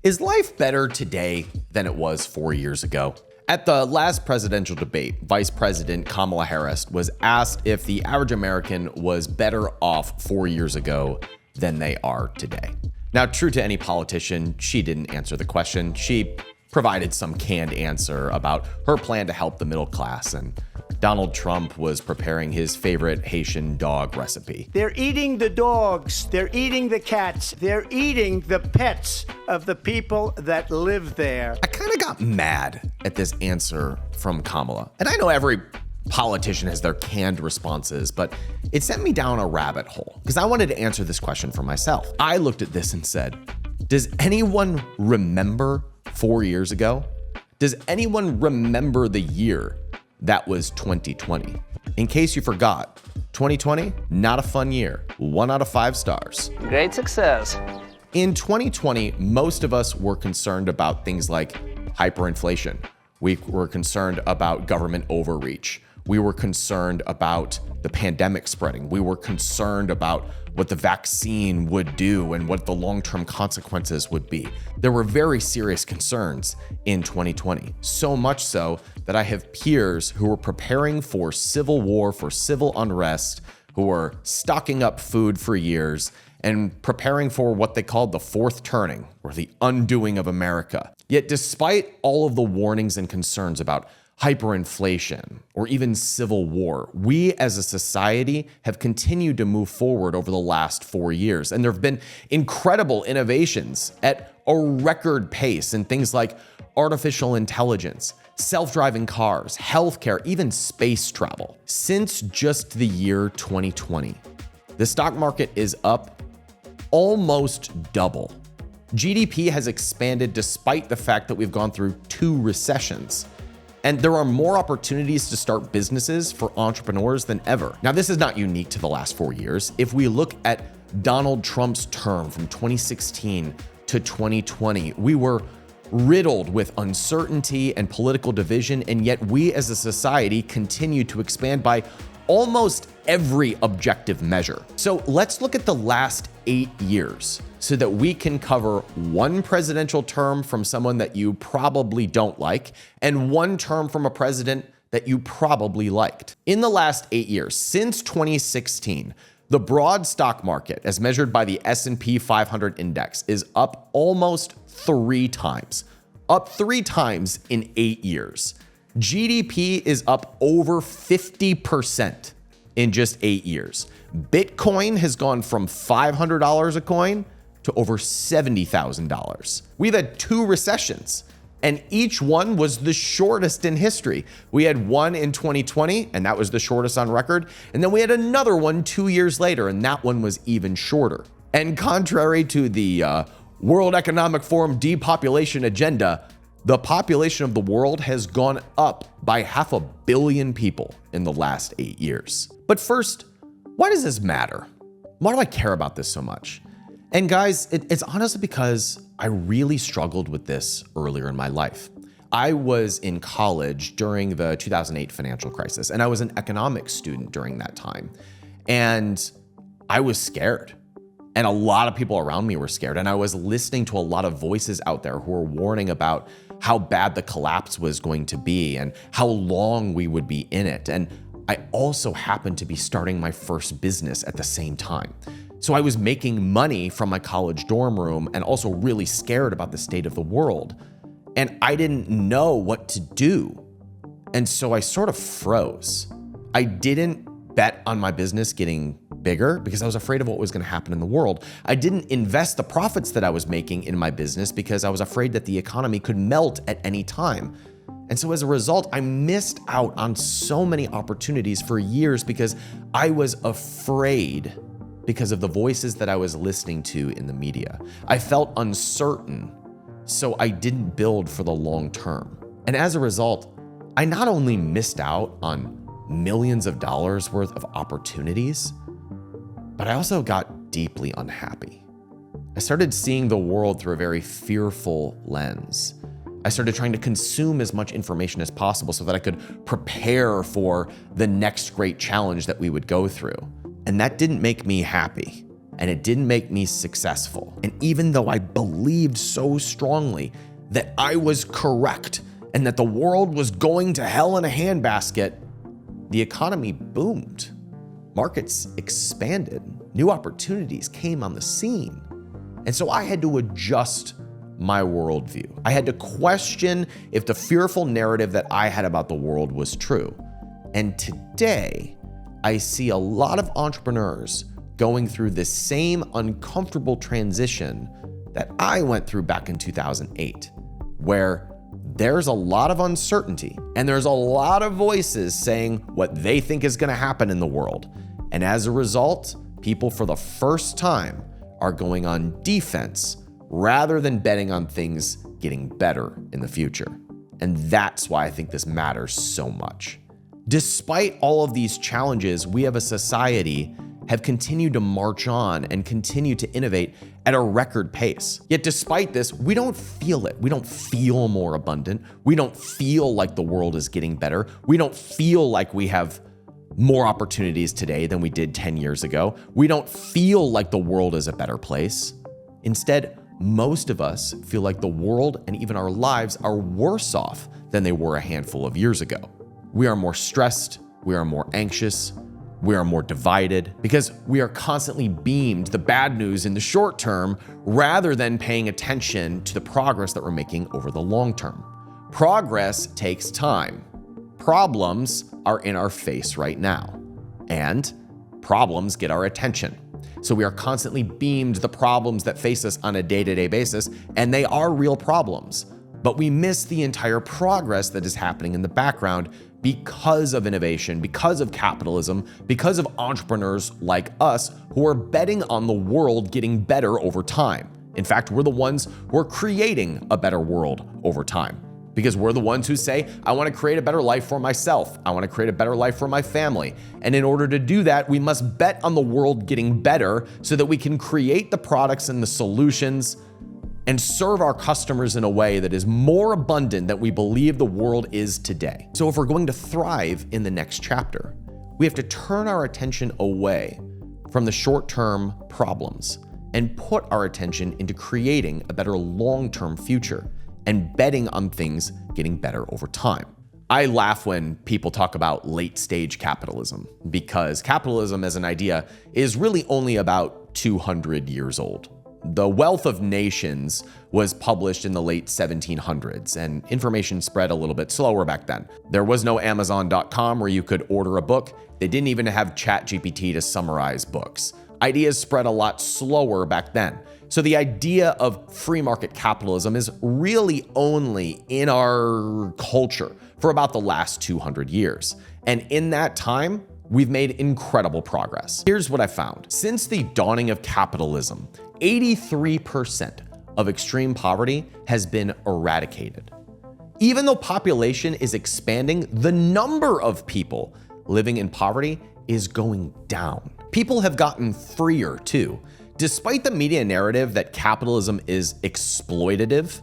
Is life better today than it was 4 years ago? At the last presidential debate, Vice President Kamala Harris was asked if the average American was better off 4 years ago than they are today. Now, true to any politician, she didn't answer the question. She provided some canned answer about her plan to help the middle class, and Donald Trump was preparing his favorite Haitian dog recipe. They're eating the dogs, they're eating the cats, they're eating the pets of the people that live there. I kind of got mad at this answer from Kamala. And I know every politician has their canned responses, but it sent me down a rabbit hole because I wanted to answer this question for myself. I looked at this and said, does anyone remember 4 years ago? Does anyone remember the year that was 2020? In case you forgot, 2020, not a fun year. 1 out of 5 stars. Great success. In 2020, most of us were concerned about things like hyperinflation. We were concerned about government overreach. We were concerned about the pandemic spreading. We were concerned about what the vaccine would do and what the long-term consequences would be. There were very serious concerns in 2020, so much so that I have peers who were preparing for civil war, for civil unrest, who were stocking up food for years and preparing for what they called the fourth turning, or the undoing of America. Yet despite all of the warnings and concerns about hyperinflation or even civil war, we as a society have continued to move forward over the last 4 years. And there have been incredible innovations at a record pace in things like artificial intelligence, self-driving cars, healthcare, even space travel. Since just the year 2020, the stock market is up almost double. GDP has expanded despite the fact that we've gone through 2 recessions. And there are more opportunities to start businesses for entrepreneurs than ever. Now, this is not unique to the last 4 years. If we look at Donald Trump's term from 2016 to 2020, we were riddled with uncertainty and political division, and yet we as a society continue to expand by almost every objective measure. So let's look at the last 8 years so that we can cover one presidential term from someone that you probably don't like and one term from a president that you probably liked. In the last 8 years, since 2016, the broad stock market, as measured by the S&P 500 index, is up almost 3 times. Up 3 times in 8 years. GDP is up over 50% in just 8 years. Bitcoin has gone from $500 a coin to over $70,000. We've had 2 recessions, and each one was the shortest in history. We had one in 2020, and that was the shortest on record. And then we had another one 2 years later, and that one was even shorter. And contrary to the World Economic Forum depopulation agenda, the population of the world has gone up by 500 million people in the last 8 years. But first, why does this matter? Why do I care about this so much? And guys, it's honestly because I really struggled with this earlier in my life. I was in college during the 2008 financial crisis, and I was an economics student during that time. And I was scared. And a lot of people around me were scared. And I was listening to a lot of voices out there who were warning about how bad the collapse was going to be and how long we would be in it. And I also happened to be starting my first business at the same time. So I was making money from my college dorm room and also really scared about the state of the world. And I didn't know what to do. And so I sort of froze. I didn't bet on my business getting bigger because I was afraid of what was going to happen in the world. I didn't invest the profits that I was making in my business because I was afraid that the economy could melt at any time. And so as a result, I missed out on so many opportunities for years because I was afraid because of the voices that I was listening to in the media. I felt uncertain, so I didn't build for the long term. And as a result, I not only missed out on millions of dollars worth of opportunities, but I also got deeply unhappy. I started seeing the world through a very fearful lens. I started trying to consume as much information as possible so that I could prepare for the next great challenge that we would go through. And that didn't make me happy. and it didn't make me successful. And even though I believed so strongly that I was correct and that the world was going to hell in a handbasket, the economy boomed. Markets expanded. New opportunities came on the scene. And so I had to adjust my worldview. I had to question if the fearful narrative that I had about the world was true. And today, I see a lot of entrepreneurs going through this same uncomfortable transition that I went through back in 2008, where there's a lot of uncertainty and there's a lot of voices saying what they think is going to happen in the world. And as a result, people for the first time are going on defense rather than betting on things getting better in the future. And that's why I think this matters so much. Despite all of these challenges, we as a society have continued to march on and continue to innovate at a record pace. Yet despite this, we don't feel it. We don't feel more abundant. We don't feel like the world is getting better. We don't feel like we have more opportunities today than we did 10 years ago. We don't feel like the world is a better place. Instead, most of us feel like the world and even our lives are worse off than they were a handful of years ago. We are more stressed, we are more anxious, we are more divided because we are constantly beamed the bad news in the short term rather than paying attention to the progress that we're making over the long term. Progress takes time. Problems are in our face right now, and problems get our attention. So we are constantly beamed the problems that face us on a day-to-day basis, and they are real problems. But we miss the entire progress that is happening in the background because of innovation, because of capitalism, because of entrepreneurs like us who are betting on the world getting better over time. In fact, we're the ones who are creating a better world over time. Because we're the ones who say, I want to create a better life for myself. I want to create a better life for my family. And in order to do that, we must bet on the world getting better so that we can create the products and the solutions and serve our customers in a way that is more abundant than we believe the world is today. So if we're going to thrive in the next chapter, we have to turn our attention away from the short-term problems and put our attention into creating a better long-term future and betting on things getting better over time. I laugh when people talk about late-stage capitalism because capitalism as an idea is really only about 200 years old. The Wealth of Nations was published in the late 1700s, and information spread a little bit slower back then. There was no Amazon.com where you could order a book. They didn't even have ChatGPT to summarize books. Ideas spread a lot slower back then. So the idea of free market capitalism is really only in our culture for about the last 200 years. And in that time, we've made incredible progress. Here's what I found. Since the dawning of capitalism, 83% of extreme poverty has been eradicated. Even though population is expanding, the number of people living in poverty is going down. People have gotten freer too. Despite the media narrative that capitalism is exploitative,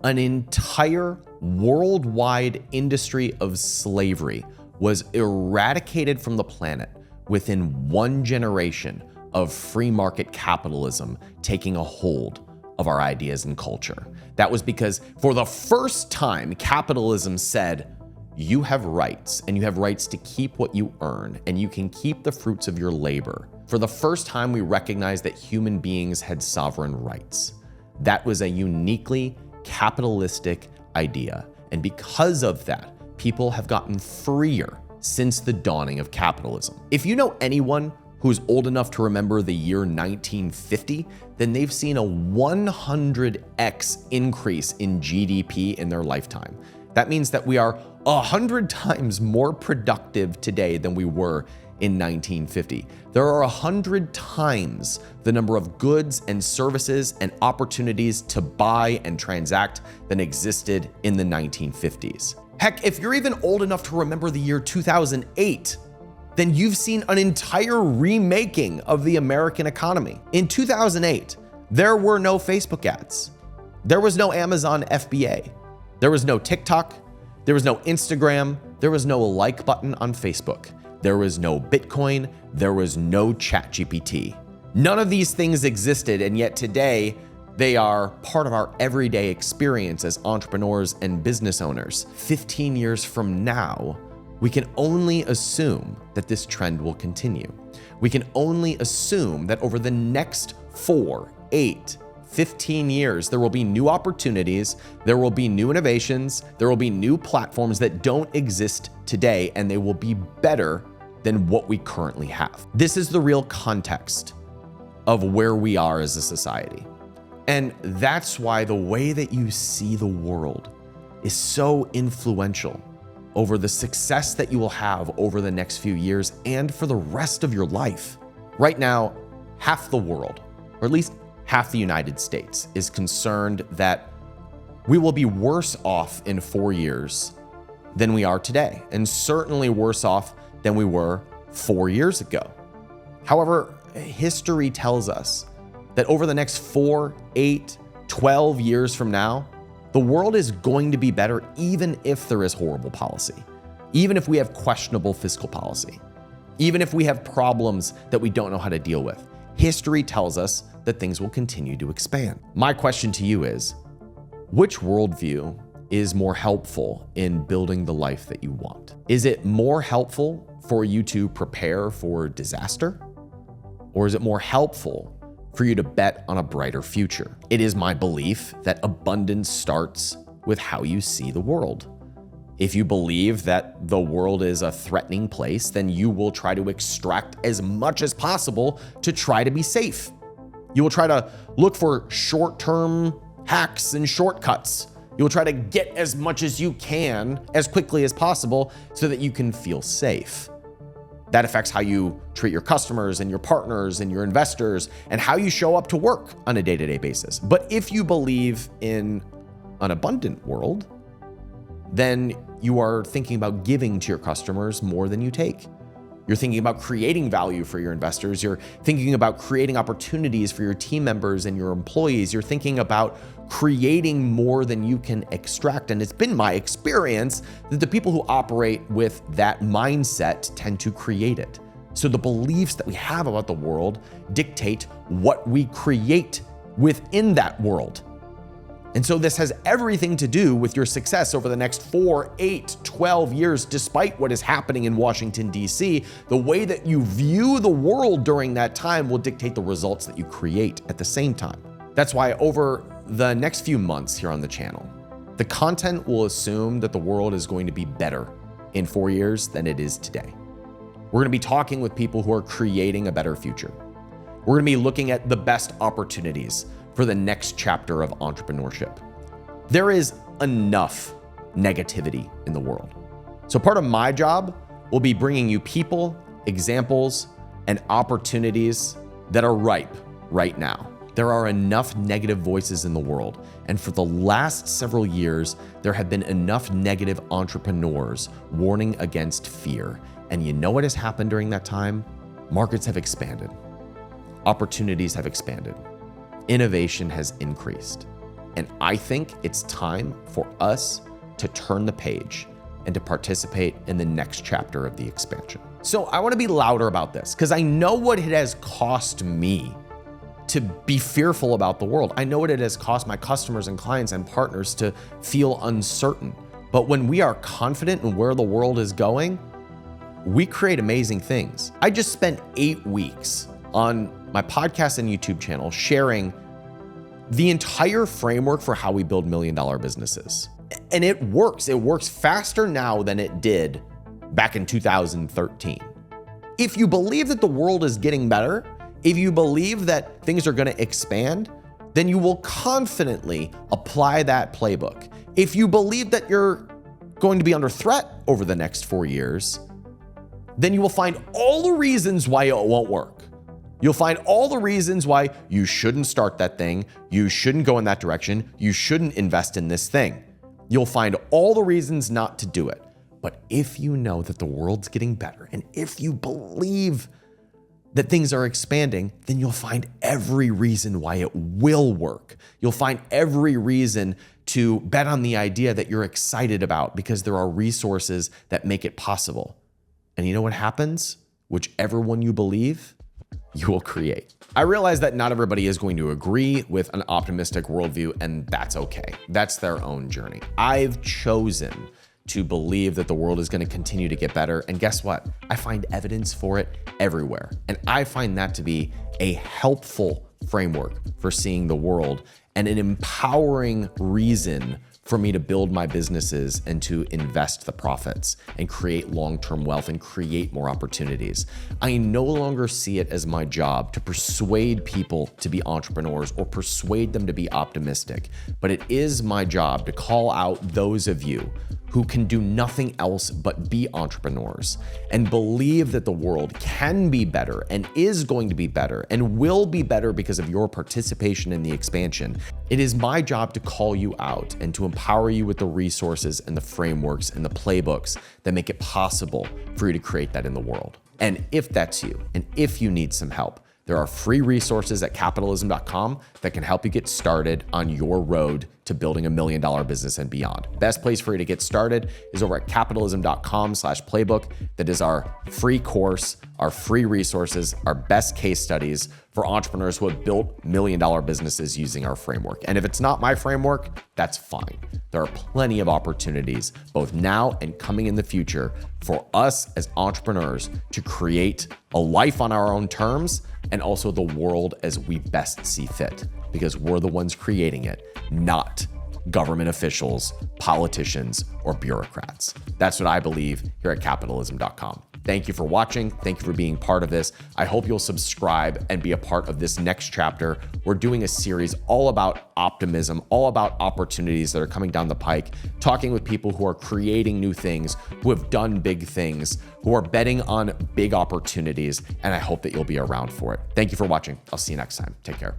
an entire worldwide industry of slavery was eradicated from the planet within one generation of free market capitalism taking a hold of our ideas and culture. That was because for the first time, capitalism said, you have rights, and you have rights to keep what you earn, and you can keep the fruits of your labor. For the first time, we recognized that human beings had sovereign rights. That was a uniquely capitalistic idea. And because of that, people have gotten freer since the dawning of capitalism. If you know anyone who's old enough to remember the year 1950, then they've seen a 100x increase in GDP in their lifetime. That means that we are 100 times more productive today than we were in 1950. There are 100 times the number of goods and services and opportunities to buy and transact than existed in the 1950s. Heck, if you're even old enough to remember the year 2008, then you've seen an entire remaking of the American economy. In 2008, there were no Facebook ads. There was no Amazon FBA. There was no TikTok. There was no Instagram. There was no like button on Facebook. There was no Bitcoin. There was no ChatGPT. None of these things existed, and yet today they are part of our everyday experience as entrepreneurs and business owners. 15 years from now, we can only assume that this trend will continue. We can only assume that over the next 4, 8, 15 years, there will be new opportunities, there will be new innovations, there will be new platforms that don't exist today, and they will be better than what we currently have. This is the real context of where we are as a society. And that's why the way that you see the world is so influential over the success that you will have over the next few years and for the rest of your life. Right now, half the world, or at least half the United States, is concerned that we will be worse off in 4 years than we are today, and certainly worse off than we were 4 years ago. However, history tells us that over the next 4, 8, 12 years from now, the world is going to be better even if there is horrible policy, even if we have questionable fiscal policy, even if we have problems that we don't know how to deal with. History tells us that things will continue to expand. My question to you is, which worldview is more helpful in building the life that you want? Is it more helpful for you to prepare for disaster? Or is it more helpful for you to bet on a brighter future? It is my belief that abundance starts with how you see the world. If you believe that the world is a threatening place, then you will try to extract as much as possible to try to be safe. You will try to look for short-term hacks and shortcuts. You will try to get as much as you can as quickly as possible so that you can feel safe. That affects how you treat your customers and your partners and your investors and how you show up to work on a day-to-day basis. But if you believe in an abundant world, then you are thinking about giving to your customers more than you take. You're thinking about creating value for your investors. You're thinking about creating opportunities for your team members and your employees. You're thinking about creating more than you can extract. And it's been my experience that the people who operate with that mindset tend to create it. So the beliefs that we have about the world dictate what we create within that world. And so this has everything to do with your success over the next 4, 8, 12 years, despite what is happening in Washington, D.C. The way that you view the world during that time will dictate the results that you create at the same time. That's why over the next few months here on the channel, the content will assume that the world is going to be better in 4 years than it is today. We're going to be talking with people who are creating a better future. We're going to be looking at the best opportunities for the next chapter of entrepreneurship. There is enough negativity in the world. So part of my job will be bringing you people, examples, and opportunities that are ripe right now. There are enough negative voices in the world, and for the last several years, there have been enough negative entrepreneurs warning against fear. And you know what has happened during that time? Markets have expanded. Opportunities have expanded. Innovation has increased. And I think it's time for us to turn the page and to participate in the next chapter of the expansion. So I want to be louder about this because I know what it has cost me to be fearful about the world. I know what it has cost my customers and clients and partners to feel uncertain. But when we are confident in where the world is going, we create amazing things. I just spent 8 weeks on my podcast and YouTube channel sharing the entire framework for how we build $1 million businesses. And it works. It works faster now than it did back in 2013. If you believe that the world is getting better, if you believe that things are going to expand, then you will confidently apply that playbook. If you believe that you're going to be under threat over the next 4 years, then you will find all the reasons why it won't work. You'll find all the reasons why you shouldn't start that thing, you shouldn't go in that direction, you shouldn't invest in this thing. You'll find all the reasons not to do it. But if you know that the world's getting better, and if you believe that things are expanding, then you'll find every reason why it will work. You'll find every reason to bet on the idea that you're excited about because there are resources that make it possible. And you know what happens? Whichever one you believe, you will create. I realize that not everybody is going to agree with an optimistic worldview, and that's okay. That's their own journey. I've chosen to believe that the world is going to continue to get better. And guess what? I find evidence for it everywhere. And I find that to be a helpful framework for seeing the world and an empowering reason for me to build my businesses and to invest the profits and create long-term wealth and create more opportunities. I no longer see it as my job to persuade people to be entrepreneurs or persuade them to be optimistic, but it is my job to call out those of you who can do nothing else but be entrepreneurs and believe that the world can be better and is going to be better and will be better because of your participation in the expansion. It is my job to call you out and to empower you with the resources and the frameworks and the playbooks that make it possible for you to create that in the world. And if that's you, and if you need some help, there are free resources at capitalism.com that can help you get started on your road to building $1 million business and beyond. Best place for you to get started is over at capitalism.com/playbook. That is our free course, our free resources, our best case studies for entrepreneurs who have built $1 million businesses using our framework. And if it's not my framework, that's fine. There are plenty of opportunities, both now and coming in the future, for us as entrepreneurs to create a life on our own terms and also the world as we best see fit, because we're the ones creating it, not government officials, politicians, or bureaucrats. That's what I believe here at capitalism.com. Thank you for watching. Thank you for being part of this. I hope you'll subscribe and be a part of this next chapter. We're doing a series all about optimism, all about opportunities that are coming down the pike, talking with people who are creating new things, who have done big things, who are betting on big opportunities, and I hope that you'll be around for it. Thank you for watching. I'll see you next time. Take care.